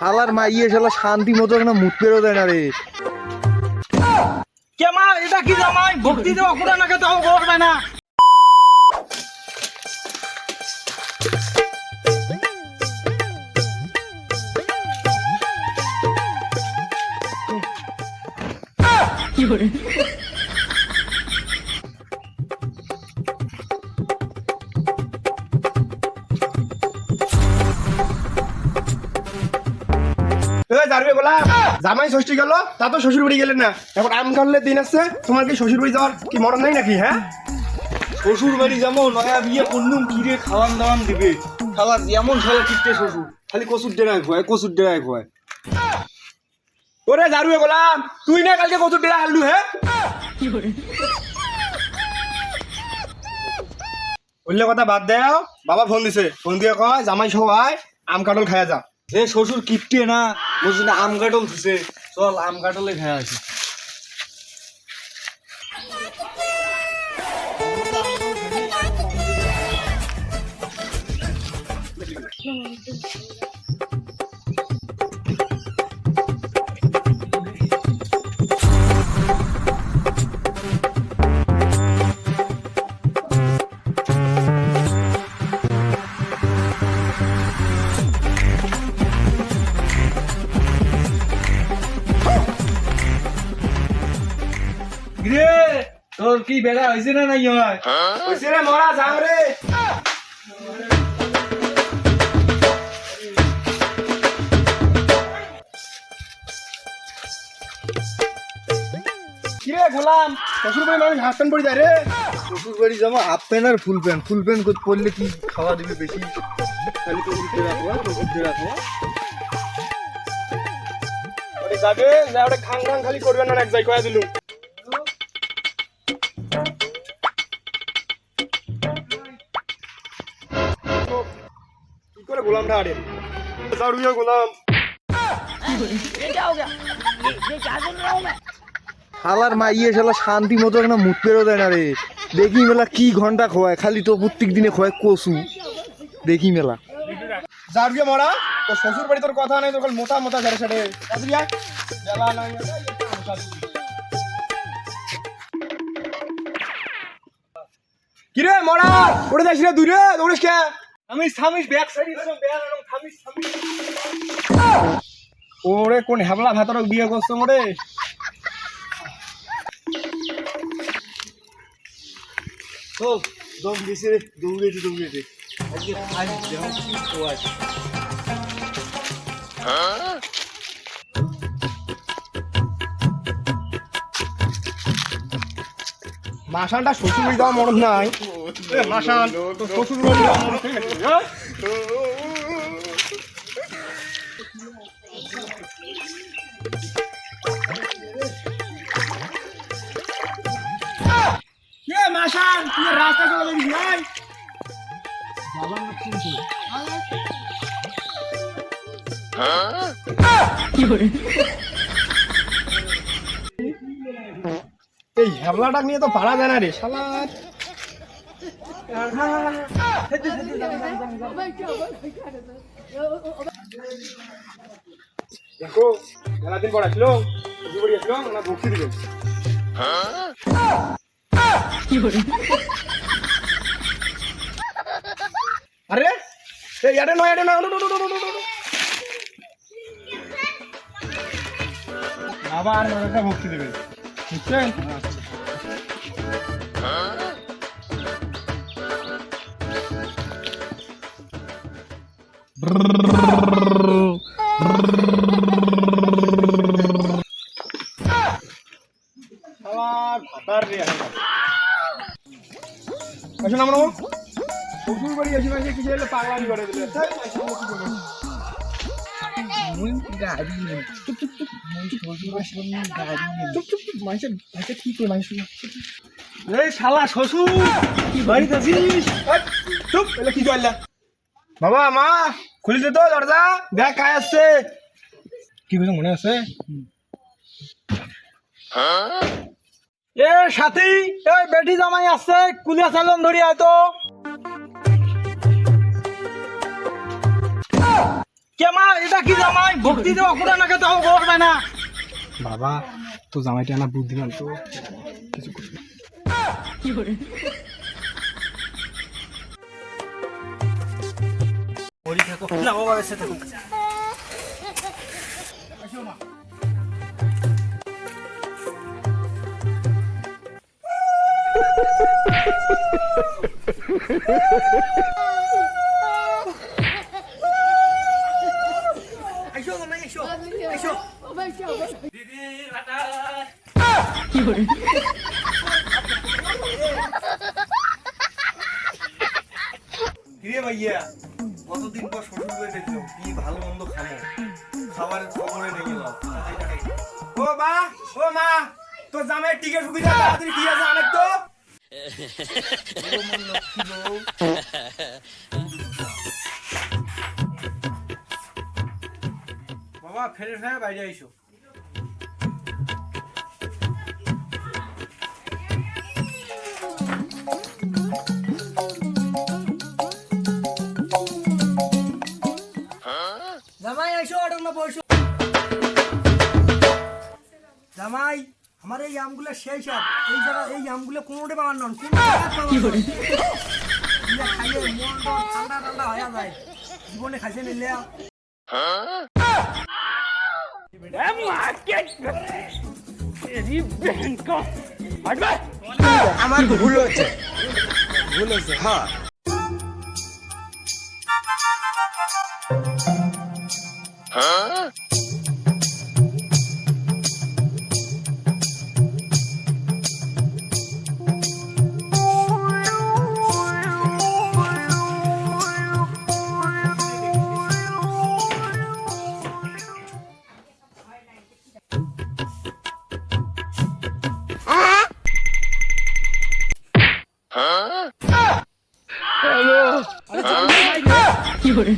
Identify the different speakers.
Speaker 1: হালার মাইয়ে শালা শান্তি মতো একটা মুখ পেরো দেয় না রে।
Speaker 2: কে মা এটা কি জামাই ভক্তি দেওয়া কোরআনকে তাও করবে না। কি করে
Speaker 3: জামাই ষষ্ঠী গেল তা তো শ্বশুর বাড়ি গেলেন না, এখন আম কাটলে দিন আসছে, তোমার কি শ্বশুর বাড়ি যাওয়ার কি মরণ নাই নাকি? হ্যাঁ,
Speaker 2: শ্বশুর বাড়ি যেমন নয়া বিয়ে করলুম কিরে খাওয়ান দাওয়ান দিবে, খাবার যেমন শালা কিপটে শ্বশুর, খালি কচুর ডেরায় খোয়ায় কচুর ডেরায় খোয়ায়।
Speaker 3: ওরে জারুয়ে গোলাম, তুই না কালকে কত ডেরা আনলু? হ্যাঁ, বললে কথা বাদ দেও। বাবা ফোন দিছে, ফোন দিয়ে কয় জামাই সবাই আম কাটল খায়া যা।
Speaker 2: এ শ্বশুর কিপটে না, বলছি না আম কাটল দিছে, চল আম কাটলে খায় আসি। রে তোর কি বেড়া হয়েছে না নাই?
Speaker 3: হইছে রে মরা, যাও রে। কি রে গোলাম, শ্বশুর বাড়ি মানুষ হাফ প্যান্ট পরে যায় রে।
Speaker 1: শ্বশুর বাড়ি যাবো হাফ প্যান্ট আর ফুল প্যান্ট, ফুল প্যান্ট পরলে কি খাওয়া দিবে বেশি? খালি তো উঠতে রাখবো, তো উঠতে রাখবো।
Speaker 3: ওরে যাবে না, ওটা খাং খাং খালি করবেন না, এক জায়গায় কয়া দিলুম। কি করে গোলামটা আরে জারুয়ে গোলাম।
Speaker 1: হালার মাইয়ে শালা শান্তি মতো একটা মুখ পেরো দেয় না রে। দেখি মেলা কি ঘন্টা খোয়ায়, খালি তো প্রত্যেক দিনে খোয়ায় কচু। দেখি মেলা
Speaker 3: জারুয়ে মরা, তোর শ্বশুর বাড়ি তোর কথা নেই, তোর খালি মোটা মোটা ঝাড়ে ঝাড়ে জারুয়া জ্বালা নাই। কিরে মরা, ওরে যাইস রে দূরে, দৌড়িস কে?
Speaker 2: আমি সামিস ব্যাক সাইড এরকম ব্যাক এরকম সামিস সামিস।
Speaker 3: ওরে কোন হেবলা ভাতরক বিয়ে করছো মোরে?
Speaker 2: চল দম দিছে রে, দৌড়েছে দৌড়েছে আজকে আজ দেহ কি খোয়া।
Speaker 3: মাসানটা শ্বশুর বাড়ি যাওয়া মরণ নাই। মাসান তোর শ্বশুর বাড়ি যাওয়া মরণ ঠিক আছে? হ্যাঁ? কে মাসান, তুই রাস্তা চলে যাবি ভাই? এই হেবলাটা নিয়ে তো পারা যায় না রে শালা। দেখো মেলা দিন পর আসলো, শ্বশুর বাড়ি আসলো না ভক্তি দিবে। আরে এই ইয়ারে নয়, ইয়ারে নয়, আবার একটা ভক্তি দেবে, বুঝছেন? শ্বশুর বাড়ি এসে মাসে কিছু হলে পাগলামি করে দিলে।
Speaker 2: শালা শ্বশুর বাড়িতে আছিস?
Speaker 3: চুপ, এলে কি করলা? বাবা মা খুলে দে তো দরজা, দেখ কাজ আসছে। কি কিছু মনে আছে?
Speaker 2: এ সাথী, এই বেটি জামাই আছে, কুলিয়া চালন ধরি আয় তো। কে মা এটা কি জামাই ভক্তি দেওয়া কোরআনকে তাও করবে না
Speaker 3: বাবা তো জামাইটা না বুদ্ধিমান তো কিছু করবে না।
Speaker 2: না বাবা এসে থাকো
Speaker 1: কিরে ভাইয়া কতদিন পর শ্বশুর বাড়ি দেখলো কি ভালো মন্দ খামো খাবারের খবরে নিয়ে গেলাম
Speaker 3: ও মা ও মা তো জামাই টিকে সুবিধা তাড়াতাড়ি ঠিক আছে অনেক তো
Speaker 2: বাবা ফেরে ফেরে বাইরে আইসো জামাই আইসো অর্ডার না বসো জামাই আমার এই আমগুলো শেষ আর এই জায়গা এই আমগুলো কোনোটে পাওয়ার নন কোন খাইলে মন ঠান্ডা ঠান্ডা হয়ে যায় জীবনে খাইছে নিলে
Speaker 3: আমার ভুল হচ্ছে হ্যাঁ
Speaker 2: কি করে